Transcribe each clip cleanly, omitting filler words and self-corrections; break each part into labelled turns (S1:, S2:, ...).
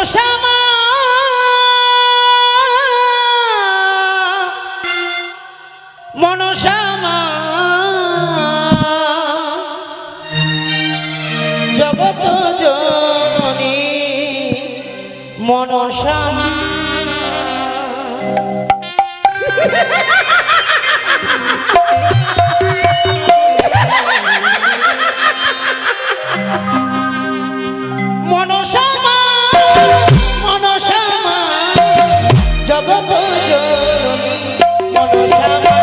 S1: মনসা মা মনসা মা জগত জননী মনসা মা মনসা মা মনসা মা জগত জননী মনসা মা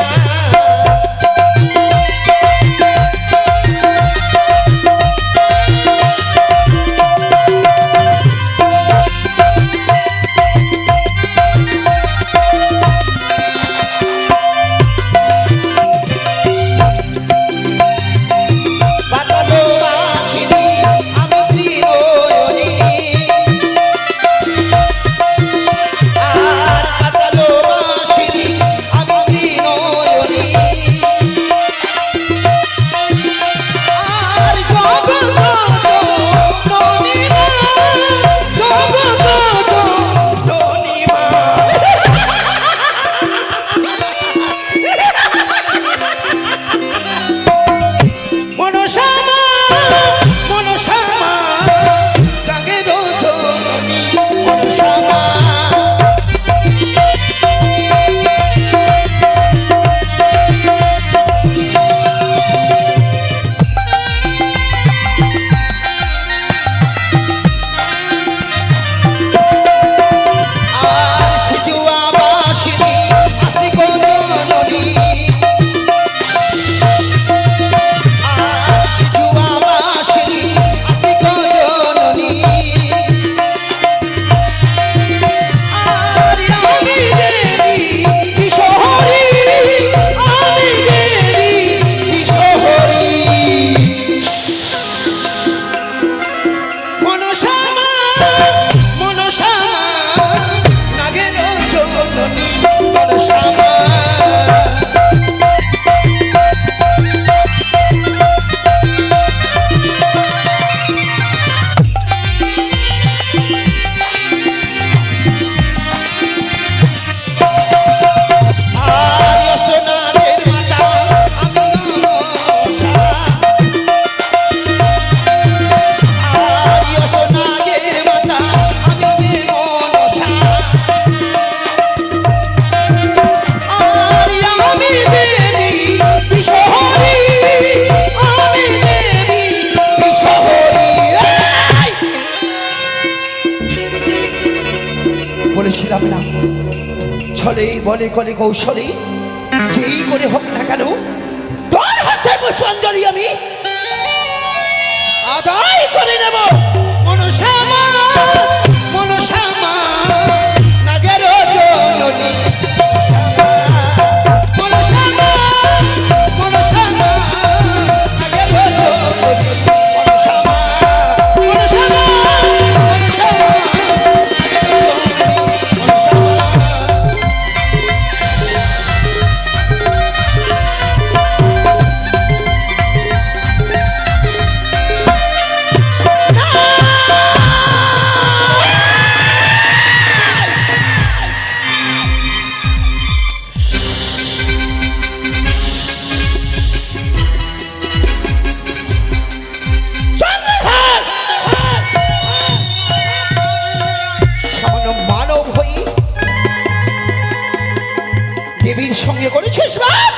S2: বলেছিলাম না ছলে বলে কলে কৌশলে যেই করে হোক না কেন তোর হস্তে পুষ্পাঞ্জলি আমি আদায় করে নেব।
S1: মনসা মা মনসা মা নাগের জননী মনসা মা মনসা মা নাগের জননী মনসা মা মনসা মা মনসা মা
S2: দেবীর সঙ্গে করেছিস বাদ।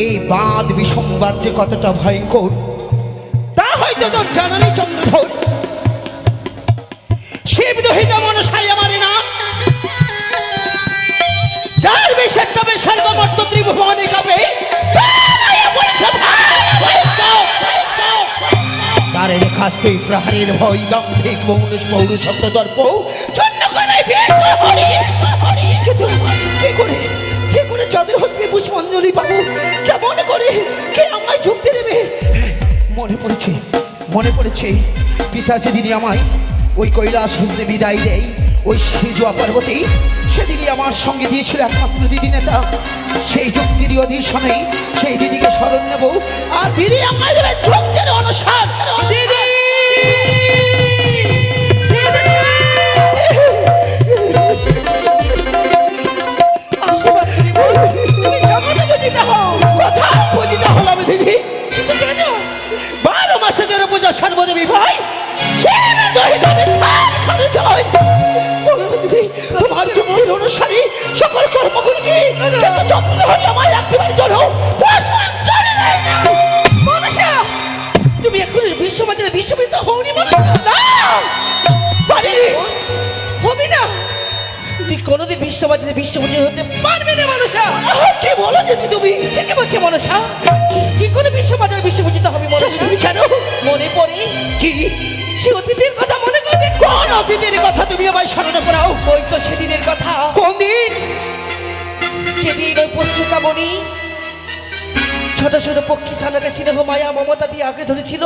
S2: এই বাদ বিসংবাদ যে কতটা ভয়ঙ্কর তা হয়তো তোর জানানি চন্দ্রধর। শিব দহিতা মনসাই আমার নাম, যার বিষের তবে স্বর্গমর্ত ত্রিভুবনে কাঁপে তারের কাস্তে প্রহারের ভয় দাম্ভিক মৌনস পৌরুষত্ব দর্প চন্ন করে কে করে চাঁদের হস্তে পুষ্পাঞ্জলি পাবো, কেমন করে কে আমায় যুক্তি দেবে? মনে পড়েছে পিতা যেদিনই আমায় ওই কৈলাস হস্তে বিদায় দেয় ওই সেজুয়া পর্বতে, সেদিনই আমার সঙ্গে দিয়েছিল একমাত্র দিদি নেতা। সেই যুক্তিরই অধীনে সেই দিদিকে স্মরণ নেব, আর দিদি আমায় দেবে যুক্তির অনুসার। দিদি হলে আমার রাত্রিবার জন্য পুষ্পাঞ্জলি দেয় না।
S1: মনসা তুমি এখন বিশ্ববাজারে বিশ্ববিদ্য হওনি মনসা
S2: না পারিনি।
S1: হবে না তুই কোনোদিন বিশ্ববাজারে বিশ্ববিদ্য হতে পারবে না মনসা
S2: কি বলো দিদি তুমি?
S1: ঠিকই বলছে মনসা কি করে বিশ্ববাজারে বিশ্ববিদ্য হবে মনসা
S2: তুমি কেন?
S1: মনে পড়ে
S2: কি?
S1: সে অতীতের কথা মনে করতে
S2: কোন অতীতের কথা তুমি আমায় স্মরণ করাও?
S1: ওই তো সেদিনের কথা
S2: কোন দিন?
S1: যেদিন ওই পশুকামণি ছোট ছোট পক্ষী সানাকে স্নেহ মায়া মমতা দিয়ে আগে ধরেছিল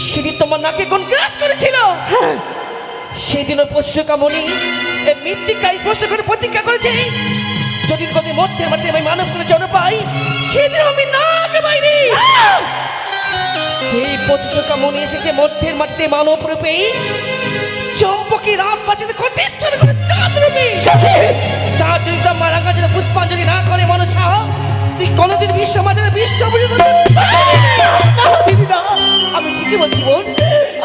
S1: সেদিন তোমার নাকে কোন ক্রাশ করেছিল সেদিন ওই পশুকামণি এই মৃত্তিকা স্পষ্ট করে প্রতিজ্ঞা করেছে যদি কবি মধ্যে মাঠে আমি মানব করে জন্ম পাই সেদিন আমি নাকে বাইরে সেই পশুকামণি এসেছে মধ্যের মাটিতে মানব রূপে চম্পকি রাত বাঁচিতে কণ্ঠেশ্বর করে চাঁদ রূপে চাঁদ যদি তার মারাঙ্গা যেন পুষ্পাঞ্জলি না করে মনসা তুই কোনোদিন বিশ্ব মাঝে বিশ্ব
S2: দিদি না,
S1: আমি ঠিকই বলছি বোন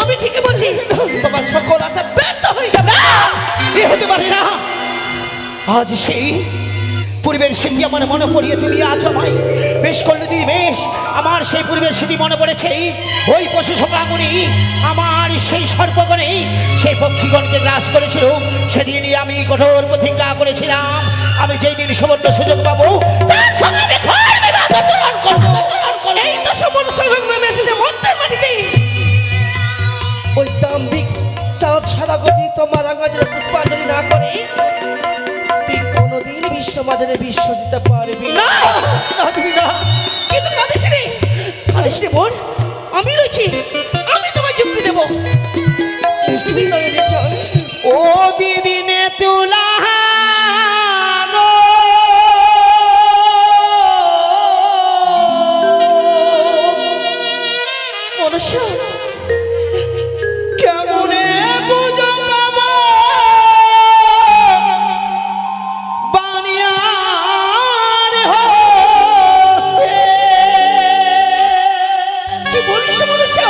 S1: আমি ঠিকই বলছি তোমার সকল আশা ব্যর্থ হয়ে যাবে
S2: এ হতে পারে না। আজ সেই পূর্বের স্মৃতি আমার মনে পড়িয়ে তুমি আজ আমায় বেশ করলে দিদি, বেশ। আমার সেই পূর্বের স্মৃতি মনে পড়েছে। ওই পশু সকামণি আমার সেই সর্পগণে সেই পক্ষীগণকে গ্রাস করেছিল। সেদিনই আমি কঠোর প্রতিজ্ঞা করেছিলাম আমি যেই দিন সুবর্ণ সুযোগ পাবো তার সঙ্গে আমি ঘর বিবাদ আচরণ করবো।
S1: এই তো সম্পূর্ণ সংযোগ নেমে এসেছে মন্ত্রের মাটিতে ওই দাম্ভিক চাঁদ সাদা গতি তোমার রাঙা যেন পুষ্পাঞ্জলি না করে তুই কোনোদিন বিশ্ব বাজারে বিশ্ব দিতে পারবি না
S2: দিদি না,
S1: কিন্তু কাঁদিস রে বোন আমি রয়েছি আমি তোমায় যুক্তি দেবো তুমি নয় রে চল
S2: ও দিদি নে তুলা
S1: মনসা
S2: কেমনে বুঝো বাবা বানিয়ার হস্তে।
S1: কি বলিস মনসা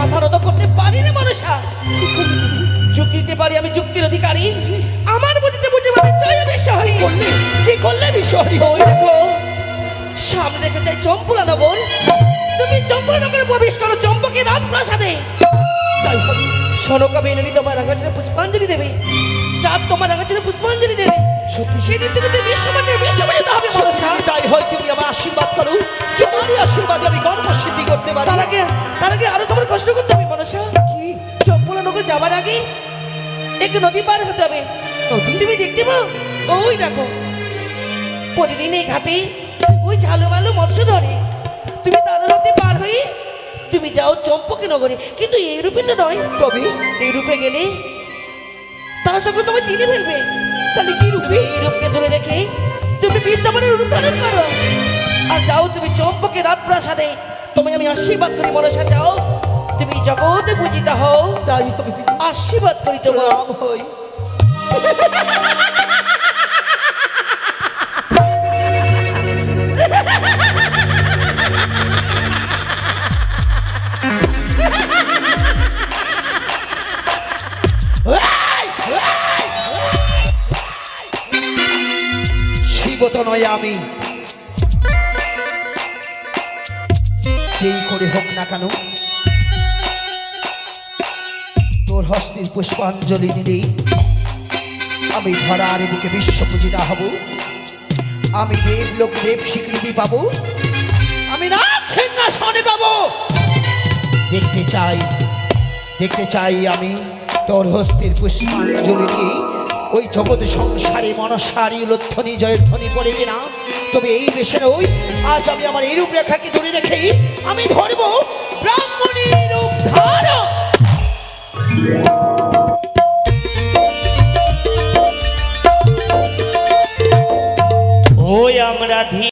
S1: মাথা নত করতে পারি না মনসা। যুক্তি দিতে পারি, আমি যুক্তির অধিকারী। আমার বুদ্ধিতে বুঝে পাবে জয় বিষয়।
S2: কি করলে বিষয়?
S1: ওই দেখো সামনে দেখে যাই চম্পুলা নগর। তুমি চম্পুলা নগরে প্রবেশ করো চম্পকের রাজপ্রাসাদে।
S2: তাই হবে।
S1: সনকা বেননি তোমার আগাছারে পুষ্পাঞ্জলি দেবে, চাঁদ তোমার আগাছারে পুষ্পাঞ্জলি দেবে।
S2: সত্যি
S1: সেদিন থেকে তুমি বিশ্বমানের বিশ্বমানিত হবে মনসা।
S2: তাই হয়, তুমি আমার আশীর্বাদ করো, কিন্তু আমি আশীর্বাদ আমি কর্মসিদ্ধি করতে পারি।
S1: তার আগে আরো তোমার কষ্ট করতে হবে মনসা।
S2: কি
S1: চম্পুলা নগর যাবার আগে একটু নদী পার হতে হবে।
S2: নদী?
S1: তুমি দেখতে পাও ওই দেখো প্রতিদিন এই ঘাটে ওই ঝালু মালু মৎস্য ধরে। তুমি তাদের হাতে পার হয়ে তুমি যাও চম্পকি নগরে, কিন্তু এই রূপে তো নয়।
S2: তবে
S1: এই রূপে গেলে তারা সকলে তোমায় চিনে ফেলবে।
S2: তাহলে কি রূপে?
S1: এই রূপকে ধরে রেখে তুমি বিদ্যমানের রূপ ধারণ করো আর যাও তুমি চম্পকে রাজপ্রাসাদে। তোমায় আমি আশীর্বাদ করি মনসা, যাও তুমি জগতে পূজিতা হও।
S2: তাই হবে দিদি,
S1: আশীর্বাদ করি তোমার।
S2: রাম হই। শিবত নয় আমি, যেই করে হোক না কেন তোর হস্তের পুষ্পাঞ্জলি নিলেই আমি ধরার বুকে বিশ্ব পূজিতা হব। আমি দেব লোক দেব স্বীকৃতি পাবো, আমি নাগ সিংহাসনে পাবো। দেখতে চাই আমি তোর হস্তের পুষ্পাঞ্জলি নিয়ে ওই জগৎ সংসারে মনসারী উলধ্বনি জয়ের ধ্বনি পড়ে কিনা। তবে এই বেশে নই, আজ আমি আমার এই রূপরেখাকে ধরে রেখে আমি ধরব ব্রাহ্মণী রূপ ধারণ।
S3: ওই আমরা